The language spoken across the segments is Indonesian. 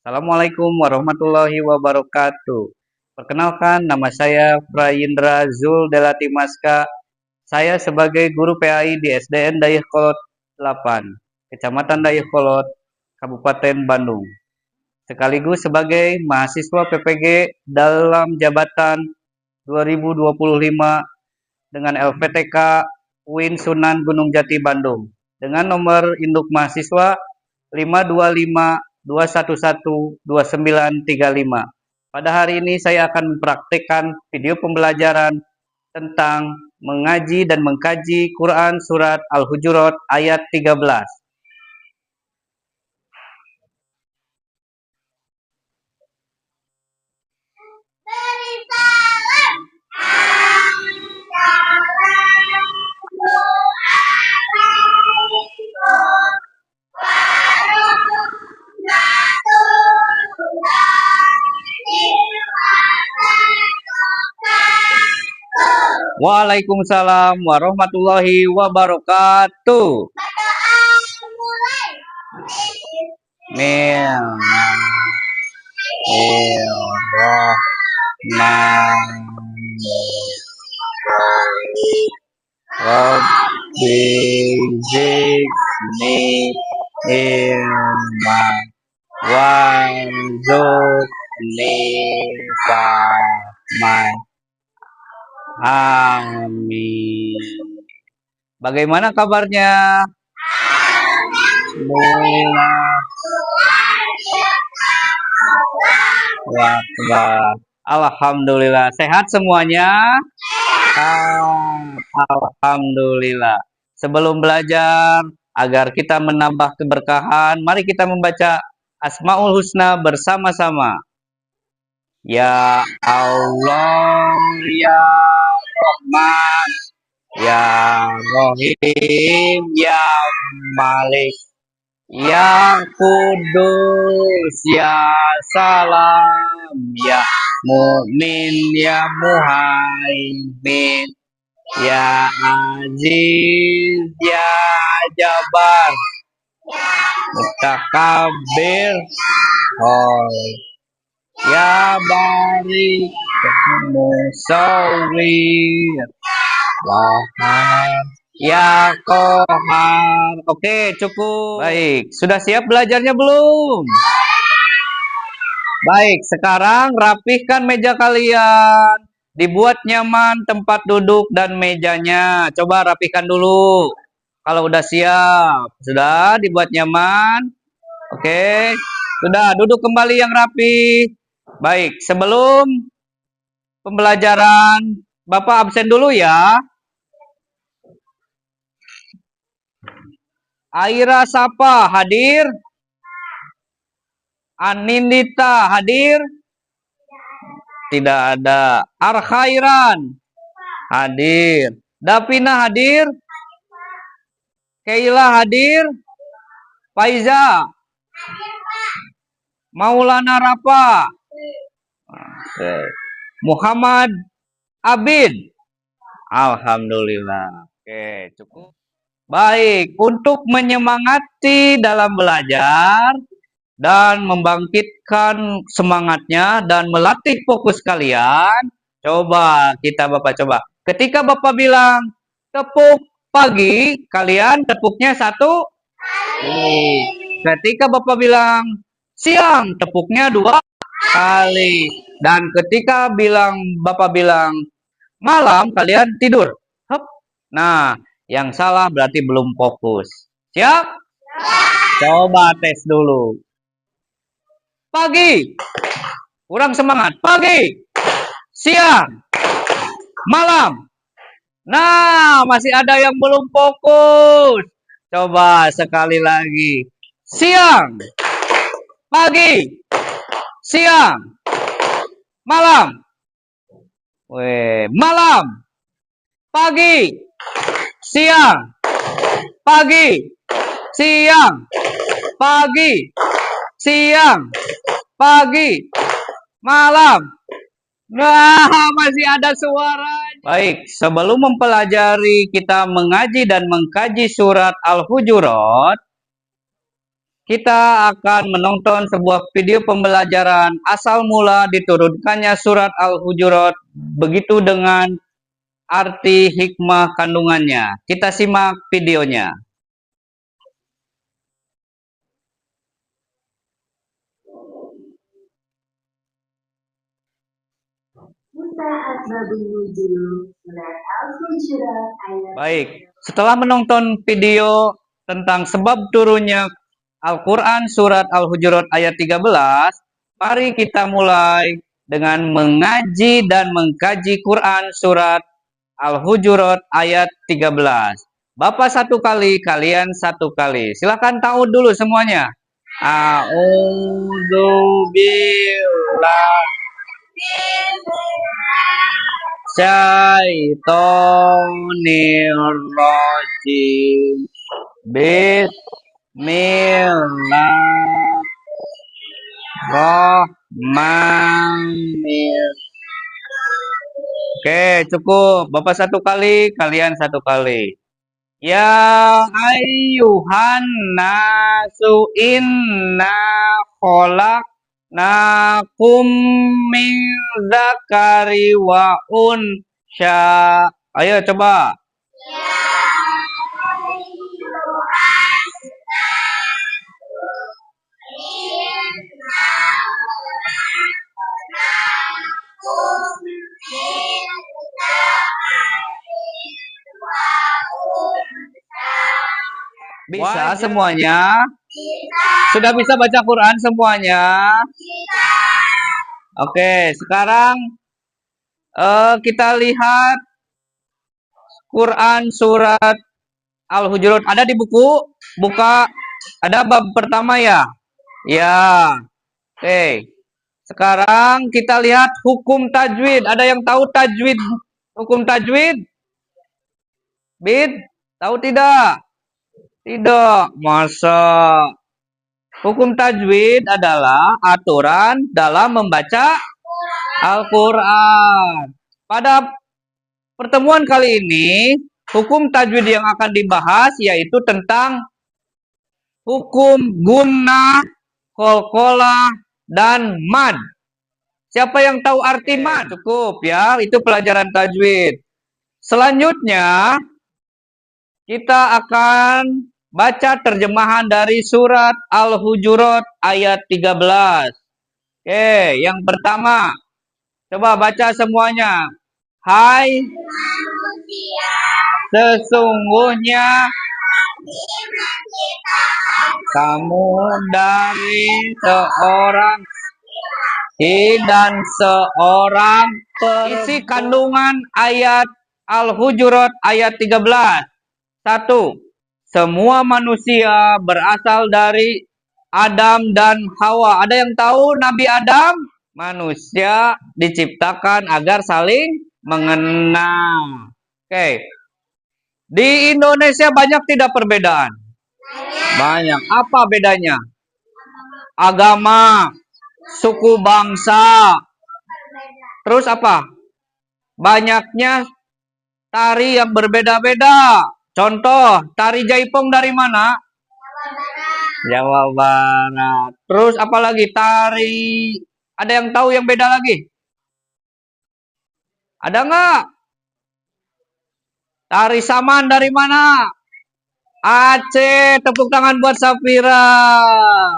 Assalamualaikum warahmatullahi wabarakatuh. Perkenalkan, nama saya Prayindra Zul Delatimaska. Saya sebagai guru PAI di SDN Dayakolot 8, Kecamatan Dayakolot, Kabupaten Bandung. Sekaligus sebagai mahasiswa PPG dalam jabatan 2025 dengan LPTK UIN Sunan Gunung Jati Bandung dengan nomor induk mahasiswa 5252112912935. Pada hari ini saya akan mempraktikkan video pembelajaran tentang mengaji dan mengkaji Quran surat Al-Hujurat ayat 13. Waalaikumsalam warahmatullahi wabarakatuh. Rabbi zidni ilma warzuqni fahman. Amin. Bagaimana kabarnya? Alhamdulillah. Alhamdulillah. Sehat semuanya? Alhamdulillah. Sebelum belajar, agar kita menambah keberkahan, mari kita membaca Asmaul Husna bersama-sama. Ya Allah, Ya Rahman, Ya Rahim, Ya Malik, Ya Kudus, Ya Salam, Ya Mu'min, Ya Muhaimin, Ya Aziz, Ya Jabar, Mutakabir, Ya Bari, Musawwir, Wahab, Ya Kohar. Oke, cukup. Baik, sudah siap belajarnya belum? Baik, sekarang rapihkan meja kalian. Dibuat nyaman tempat duduk dan mejanya. Coba rapihkan dulu. Kalau udah siap, sudah dibuat nyaman. Oke, sudah duduk kembali yang rapi. Baik, sebelum pembelajaran, Bapak absen dulu ya. Aira Sapa hadir? Anindita hadir? Tidak ada. Arkhairan hadir. Davina hadir? Keila hadir? Faiza? Maulana Rafa? Oke. Muhammad Abid? Alhamdulillah. Oke, cukup. Baik, untuk menyemangati dalam belajar dan membangkitkan semangatnya dan melatih fokus kalian, coba Bapak coba. Ketika Bapak bilang tepuk pagi, kalian tepuknya satu kali. Ketika Bapak bilang siang, tepuknya dua kali. Dan ketika Bapak bilang malam, kalian tidur. Hup. Nah, yang salah berarti belum fokus. Siap? Coba tes dulu. Pagi. Kurang semangat. Pagi. Siang. Malam. Nah, masih ada yang belum fokus. Coba sekali lagi. Siang. Pagi. Siang. Malam. Malam. Pagi. Siang. Pagi. Siang. Pagi. Siang. Pagi. Malam. Nah, masih ada suara. Baik, sebelum mempelajari kita mengaji dan mengkaji surat Al-Hujurat, kita akan menonton sebuah video pembelajaran asal mula diturunkannya surat Al-Hujurat, begitu dengan arti hikmah kandungannya. Kita simak videonya. Baik, setelah menonton video tentang sebab turunnya Al-Quran Surat Al-Hujurat ayat 13, mari kita mulai dengan mengaji dan mengkaji Quran Surat Al-Hujurat ayat 13. Bapak satu kali, kalian satu kali. Silakan ta'ud dulu semuanya. A'udzubillah syaitonirrajim. Bismillahirrahmanirrahim. Oke, cukup. Bapak satu kali, kalian satu kali. Ya ayyuhan nasu inna khalaqnakum min dzakari wa unsya. Ayo coba. Bisa semuanya? Sudah bisa baca Quran semuanya? Oke, sekarang kita lihat Quran surat Al-Hujurat. Ada di buku? Buka. Ada bab pertama ya? Ya. Oke. Sekarang kita lihat hukum tajwid. Ada yang tahu tajwid? Hukum tajwid? Bid? Tahu tidak? Tidak. Masa? Hukum tajwid adalah aturan dalam membaca Al-Quran. Pada pertemuan kali ini, hukum tajwid yang akan dibahas yaitu tentang hukum gunnah, qalqalah, dan mad. Siapa yang tahu arti mad? Cukup ya, itu pelajaran tajwid. Selanjutnya, kita akan baca terjemahan dari surat Al-Hujurat ayat 13. Oke, yang pertama. Coba baca semuanya. Hai manusia, sesungguhnya kamu dari seorang dan seorang isi kandungan ayat Al-Hujurat ayat 13. 1. Semua manusia berasal dari Adam dan Hawa. Ada yang tahu Nabi Adam? Manusia diciptakan agar saling mengenal. Oke. Di Indonesia banyak tidak perbedaan? Banyak. Apa bedanya? Agama, suku bangsa. Terus apa? Banyaknya tari yang berbeda-beda. Contoh, tari jaipong dari mana? Jawa Barat. Terus apa lagi? Tari. Ada yang tahu yang beda lagi? Ada nggak? Tari saman dari mana? Aceh. Tepuk tangan buat Safira.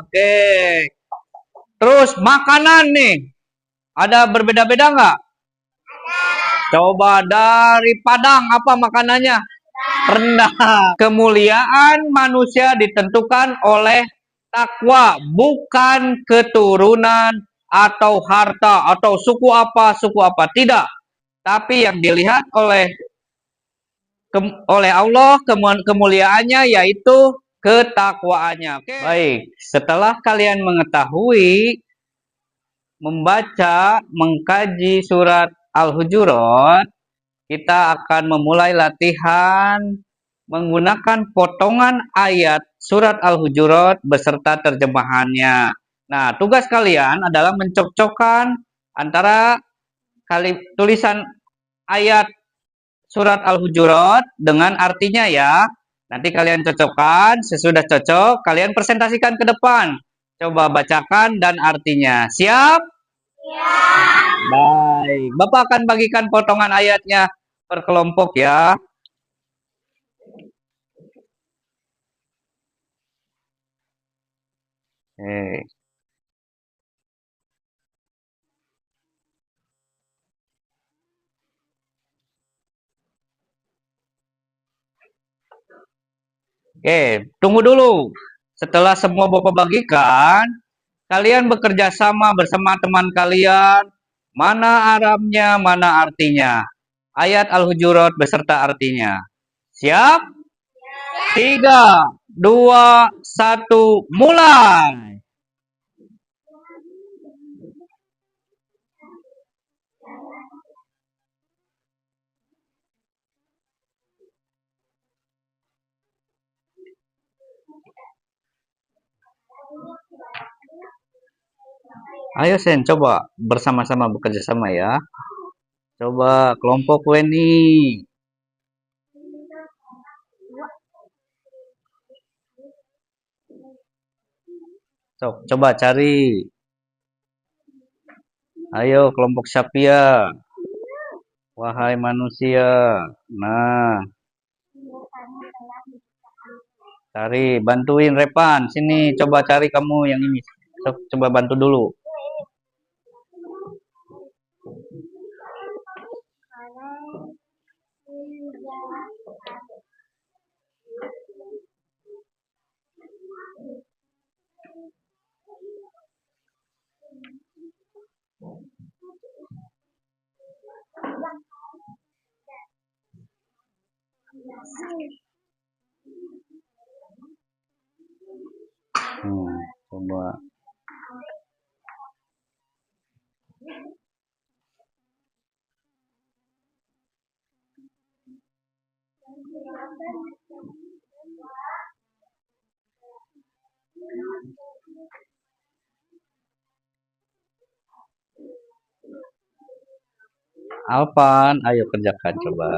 Oke. Terus makanan nih. Ada berbeda-beda nggak? Coba dari Padang. Apa makanannya? Rendah. Kemuliaan manusia ditentukan oleh takwa, bukan keturunan atau harta atau suku apa tidak. Tapi yang dilihat oleh Allah kemuliaannya yaitu ketakwaannya. Oke. Baik, setelah kalian mengetahui membaca, mengkaji surat Al-Hujurat, kita akan memulai latihan menggunakan potongan ayat surat Al-Hujurat beserta terjemahannya. Nah, tugas kalian adalah mencocokkan antara tulisan ayat surat Al-Hujurat dengan artinya ya. Nanti kalian cocokkan, sesudah cocok, kalian presentasikan ke depan. Coba bacakan dan artinya. Siap? Baik. Bapak akan bagikan potongan ayatnya per kelompok ya. Tunggu dulu. Setelah semua Bapak bagikan, kalian bekerja sama bersama teman kalian. Mana Arabnya, mana artinya. Ayat Al-Hujurat beserta artinya. Siap? 3, 2, 1, mulai. Ayo Sen, coba bersama-sama bekerja sama ya. Coba kelompok Weni. Coba cari. Ayo kelompok Sapia. Wahai manusia. Nah, cari, bantuin Repan. Sini, coba cari kamu yang ini. Coba bantu dulu. Coba. Alpan, ayo kerjakan coba.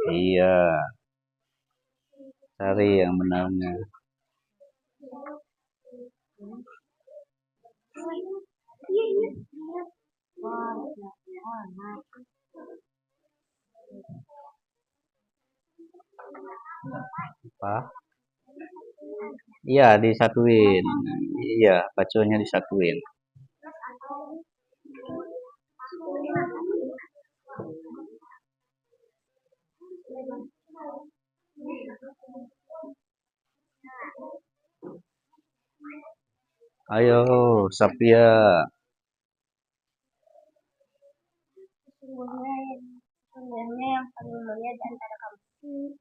Iya. Cari yang benarnya. Apa? Iya, disatuin. Iya, pacunya disatuin. Ayo, Sapia. Sesungguhnya yang paling mulia di antara kamu.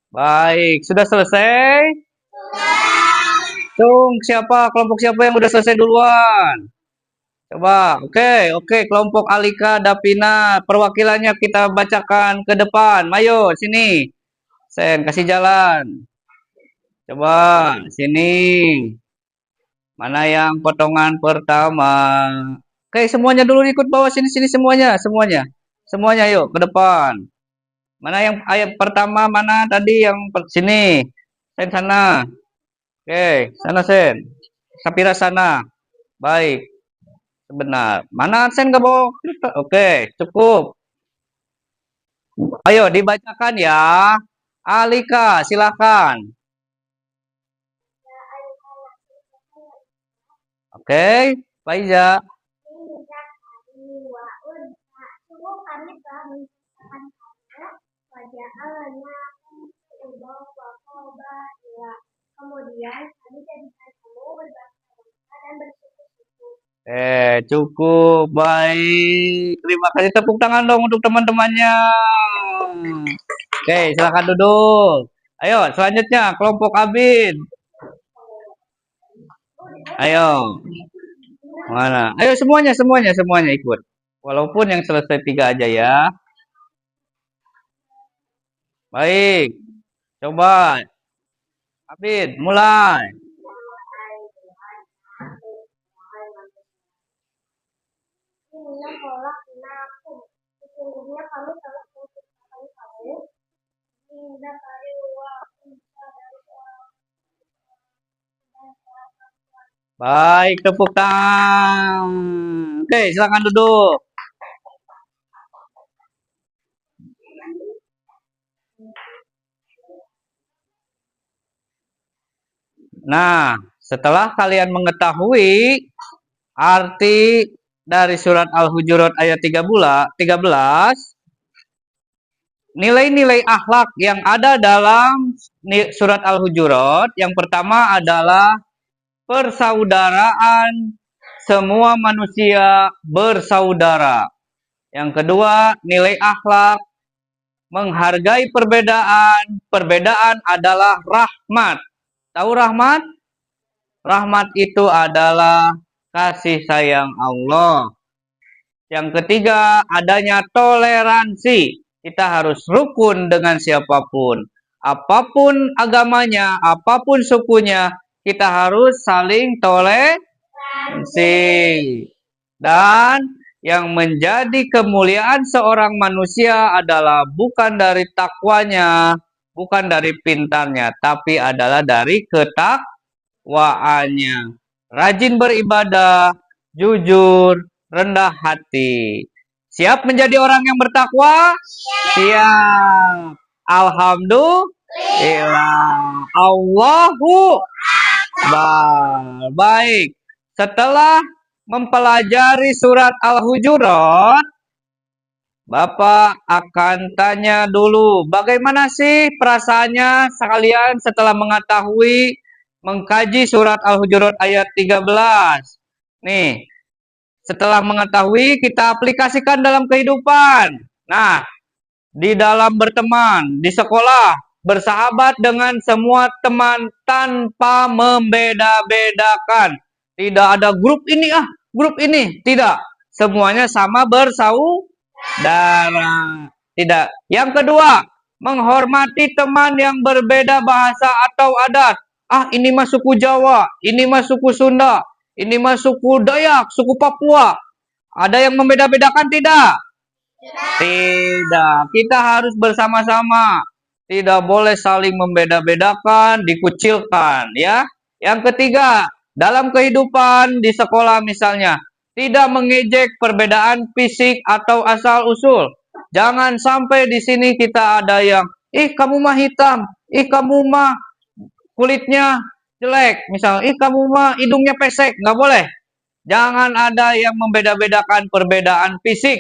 Baik, sudah selesai? Tung, siapa? Kelompok siapa yang udah selesai duluan? Coba, oke, kelompok Alika, Davina, perwakilannya kita bacakan ke depan. Mayo, sini. Sen, kasih jalan. Coba, sini. Mana yang potongan pertama? Oke, semuanya dulu ikut bawah sini semuanya. Semuanya yuk ke depan. Mana yang ayat pertama mana tadi yang sini? Sen sana. Oke, sana Sen. Sapira sana. Baik. Sebentar. Mana Sen ke bawah? Oke, cukup. Ayo dibacakan ya. Alika, silakan. Oke, Faiza. Kemudian kami jadikan kamu berbangsa dan bersyukur. Cukup baik. Terima kasih, tepuk tangan dong untuk teman-temannya. Oke, silakan duduk. Ayo, selanjutnya kelompok Abid. Ayo. Mana? Ayo semuanya ikut. Walaupun yang selesai 3 aja ya. Baik, coba Abid, mulai. Inilah pola aku. Sesungguhnya kami telah menciptakan kamu hingga dari luar dari orang dan Baik, tepuk tangan. Oke, silakan duduk. Nah, setelah kalian mengetahui arti dari surat Al-Hujurat ayat 13, nilai-nilai akhlak yang ada dalam surat Al-Hujurat, yang pertama adalah persaudaraan, semua manusia bersaudara. Yang kedua, nilai akhlak, menghargai perbedaan. Perbedaan adalah rahmat. Tahu rahmat? Rahmat itu adalah kasih sayang Allah. Yang ketiga, adanya toleransi. Kita harus rukun dengan siapapun. Apapun agamanya, apapun sukunya, kita harus saling toleransi. Dan yang menjadi kemuliaan seorang manusia adalah bukan dari takwanya, bukan dari pintarnya, tapi adalah dari ketakwaannya. Rajin beribadah, jujur, rendah hati. Siap menjadi orang yang bertakwa? Siap. Alhamdulillah. Allahu Akbar. Baik. Setelah mempelajari surat Al-Hujurat, Bapak akan tanya dulu, bagaimana sih perasaannya sekalian setelah mengkaji surat Al-Hujurat ayat 13? Nih, setelah mengetahui, kita aplikasikan dalam kehidupan. Nah, di dalam berteman, di sekolah, bersahabat dengan semua teman tanpa membeda-bedakan. Tidak ada grup ini, grup ini. Tidak. Semuanya sama bersaudara. Tidak. Yang kedua, menghormati teman yang berbeda bahasa atau adat. Ini mah suku Jawa, ini mah suku Sunda, ini mah suku Dayak, suku Papua. Ada yang membeda-bedakan tidak? Tidak. Kita harus bersama-sama. Tidak boleh saling membeda-bedakan, dikucilkan, ya. Yang ketiga, dalam kehidupan di sekolah misalnya, tidak mengejek perbedaan fisik atau asal-usul. Jangan sampai di sini kita ada yang, kamu mah hitam, kamu mah kulitnya jelek, misalnya, kamu mah hidungnya pesek, nggak boleh. Jangan ada yang membeda-bedakan perbedaan fisik.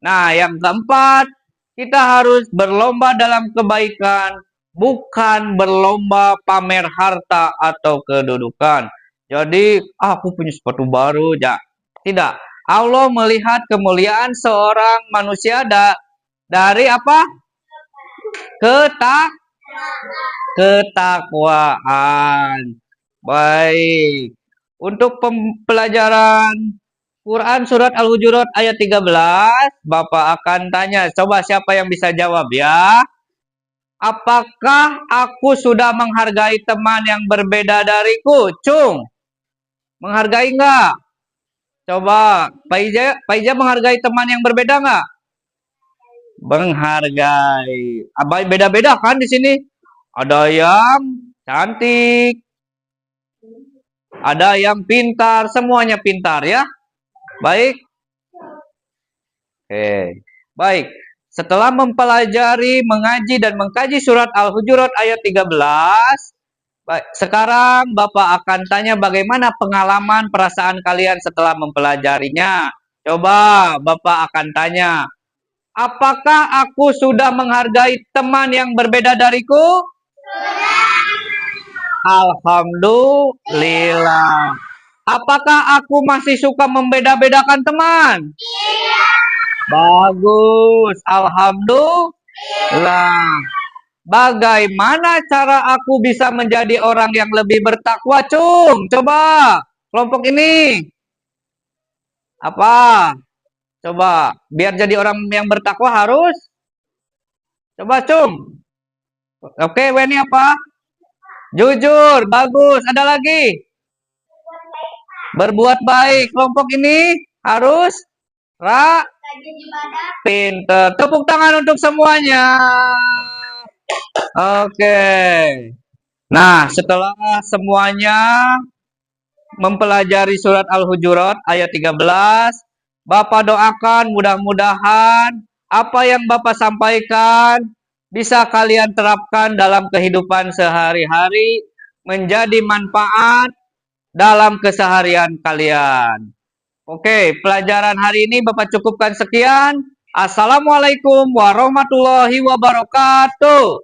Nah, yang keempat, kita harus berlomba dalam kebaikan, bukan berlomba pamer harta atau kedudukan. Jadi, aku punya sepatu baru, ya. Tidak. Allah melihat kemuliaan seorang manusia dari apa? Ketakwaan. Baik. Untuk pembelajaran Quran surat Al-Hujurat ayat 13, Bapak akan tanya, coba siapa yang bisa jawab ya? Apakah aku sudah menghargai teman yang berbeda dariku? Cung, menghargai enggak? Coba, Pak Ija menghargai teman yang berbeda enggak? Menghargai. Beda-beda kan di sini? Ada yang cantik, ada yang pintar, semuanya pintar ya. Baik. Oke. Baik. Setelah mempelajari, mengaji dan mengkaji surat Al-Hujurat ayat 13, baik, sekarang Bapak akan tanya bagaimana pengalaman perasaan kalian setelah mempelajarinya. Coba Bapak akan tanya, apakah aku sudah menghargai teman yang berbeda dariku? Alhamdulillah. Apakah aku masih suka membeda-bedakan teman? Bagus. Alhamdulillah. Bagaimana cara aku bisa menjadi orang yang lebih bertakwa, Cung? Coba. Kelompok ini. Apa? Coba. Biar jadi orang yang bertakwa harus. Coba, Cung. Oke, W ini apa? Jujur, bagus. Ada lagi? Berbuat baik. Kelompok ini harus Rajin ibadah. pinter. Tepuk tangan untuk semuanya. Oke. Nah, setelah semuanya mempelajari surat Al-Hujurat ayat 13, Bapak doakan mudah-mudahan apa yang Bapak sampaikan bisa kalian terapkan dalam kehidupan sehari-hari, menjadi manfaat dalam keseharian kalian. Oke, pelajaran hari ini Bapak cukupkan sekian. Assalamualaikum warahmatullahi wabarakatuh.